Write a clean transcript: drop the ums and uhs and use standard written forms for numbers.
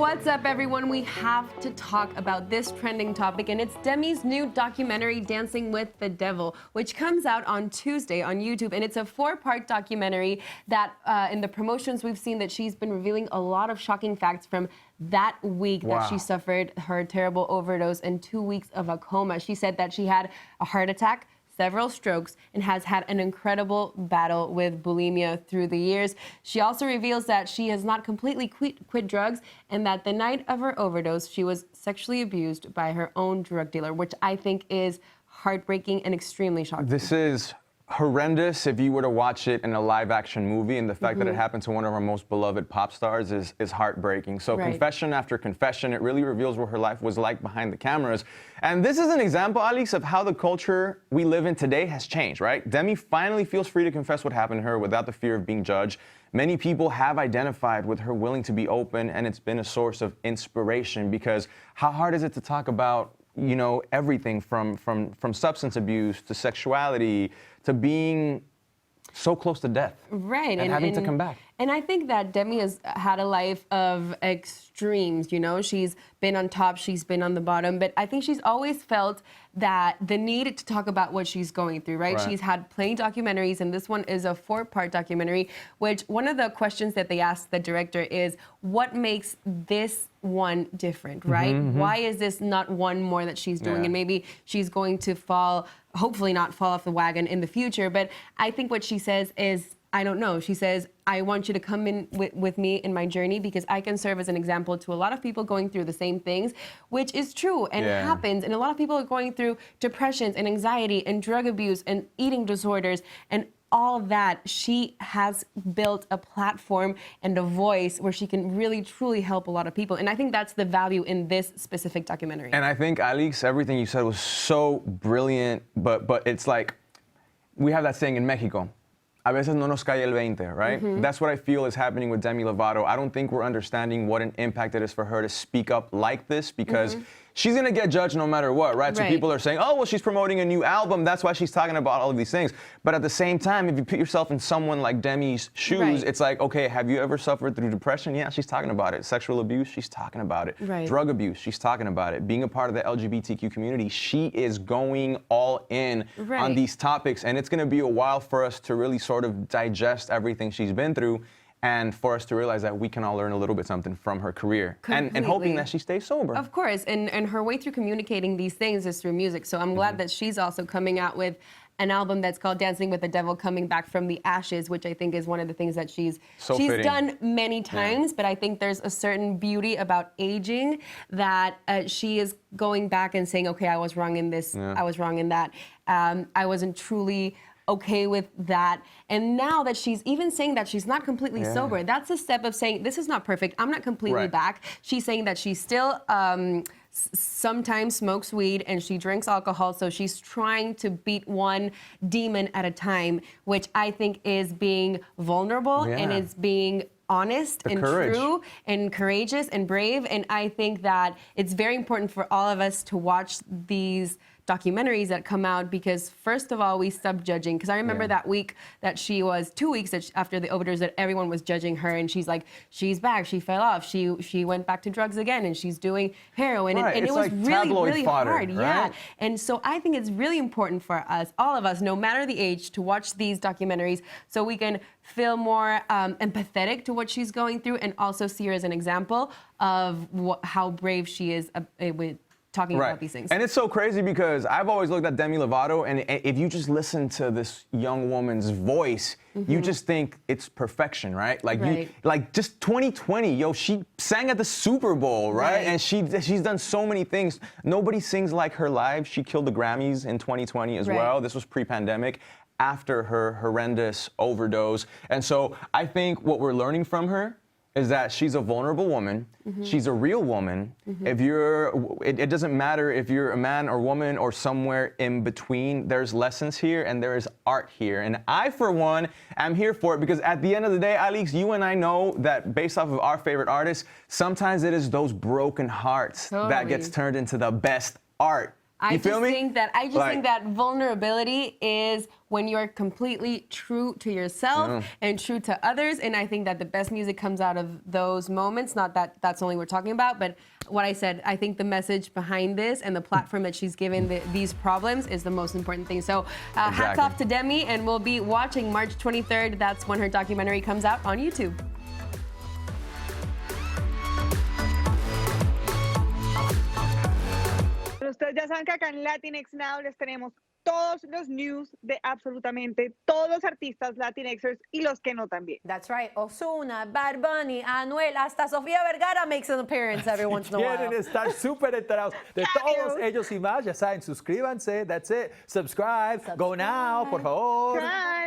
What's up, everyone? We have to talk about this trending topic, and it's Demi's new documentary, Dancing with the Devil, which comes out on Tuesday on YouTube. And it's a 4-part documentary that in the promotions we've seen that she's been revealing a lot of shocking facts from that week that she suffered her terrible overdose and 2 weeks of a coma. She said that she had a heart attack, several strokes, and has had an incredible battle with bulimia through the years. She also reveals that she has not completely quit drugs, and that the night of her overdose, she was sexually abused by her own drug dealer, which I think is heartbreaking and extremely shocking. This is horrendous if you were to watch it in a live-action movie, and the fact that it happened to one of our most beloved pop stars is heartbreaking. So confession after confession, it really reveals what her life was like behind the cameras. And this is an example, Alex, of how the culture we live in today has changed, right? Demi finally feels free to confess what happened to her without the fear of being judged. Many people have identified with her willing to be open, and it's been a source of inspiration, because how hard is it to talk about, you know, everything from substance abuse to sexuality to being so close to death, right, and having to come back. And I think that Demi has had a life of extremes, you know? She's been on top, she's been on the bottom, but I think she's always felt that the need to talk about what she's going through, right? She's had plenty documentaries, and this one is a 4-part documentary, which one of the questions that they asked the director is, what makes this one different, right? Why is this not one more that she's doing? And maybe she's going to hopefully not fall off the wagon in the future, but I think what she says is, I don't know. She says, I want you to come in with me in my journey, because I can serve as an example to a lot of people going through the same things, which is true and happens. And a lot of people are going through depressions and anxiety and drug abuse and eating disorders and all that. She has built a platform and a voice where she can really, truly help a lot of people. And I think that's the value in this specific documentary. And I think, Alex, everything you said was so brilliant, but it's like, we have that saying in Mexico, a veces no nos cae el 20, right? That's what I feel is happening with Demi Lovato. I don't think we're understanding what an impact it is for her to speak up like this, because she's gonna get judged no matter what, right? So people are saying, oh, well, she's promoting a new album, that's why she's talking about all of these things. But at the same time, if you put yourself in someone like Demi's shoes, it's like, okay, have you ever suffered through depression? Yeah, she's talking about it. Sexual abuse, she's talking about it. Drug abuse, she's talking about it. Being a part of the LGBTQ community, she is going all in on these topics, and it's gonna be a while for us to really sort of digest everything she's been through, and for us to realize that we can all learn a little bit something from her career, and hoping that she stays sober. Of course, and her way through communicating these things is through music. So I'm glad that she's also coming out with an album that's called Dancing with the Devil, Coming Back from the Ashes, which I think is one of the things that she's done many times, but I think there's a certain beauty about aging that she is going back and saying, okay, I was wrong in this, I was wrong in that. I wasn't truly okay with that. And now that she's even saying that she's not completely sober, that's a step of saying, this is not perfect, I'm not completely back. She's saying that she still sometimes smokes weed and she drinks alcohol, so she's trying to beat one demon at a time, which I think is being vulnerable and is being honest and true and courageous and brave. And I think that it's very important for all of us to watch these documentaries that come out, because first of all, we stop judging. Because I remember that week that she was 2 weeks after the overdose, that everyone was judging her, and she's like, she's back, she fell off, she went back to drugs again, and she's doing heroin, and it was really, really hard. And so I think it's really important for us, all of us, no matter the age, to watch these documentaries so we can feel more empathetic to what she's going through, and also see her as an example of how brave she is with talking about these things. And it's so crazy, because I've always looked at Demi Lovato, and if you just listen to this young woman's voice, you just think it's perfection, right? Like like just 2020, yo, she sang at the Super Bowl, right? And she's done so many things. Nobody sings like her live. She killed the Grammys in 2020 as well. This was pre-pandemic, after her horrendous overdose. And so I think what we're learning from her is that she's a vulnerable woman. She's a real woman. If it doesn't matter if you're a man or woman or somewhere in between, there's lessons here and there is art here. And I, for one, am here for it, because at the end of the day, Alex, you and I know that based off of our favorite artists, sometimes it is those broken hearts that gets turned into the best art. You feel me? think that vulnerability is when you're completely true to yourself and true to others. And I think that the best music comes out of those moments. Not that that's only we're talking about, but what I said, I think the message behind this and the platform that she's given these problems is the most important thing. So hats off to Demi, and we'll be watching March 23rd. That's when her documentary comes out on YouTube. Ustedes ya saben que acá en Latinx Now les tenemos todos los news de absolutamente todos los artistas Latinxers y los que no también. That's right. Ozuna, Bad Bunny, Anuel, hasta Sofía Vergara makes an appearance every once in a while. Quieren estar súper enterados de todos ellos y más. Ya saben, suscríbanse. That's it. Subscribe. Go now, por favor. Bye.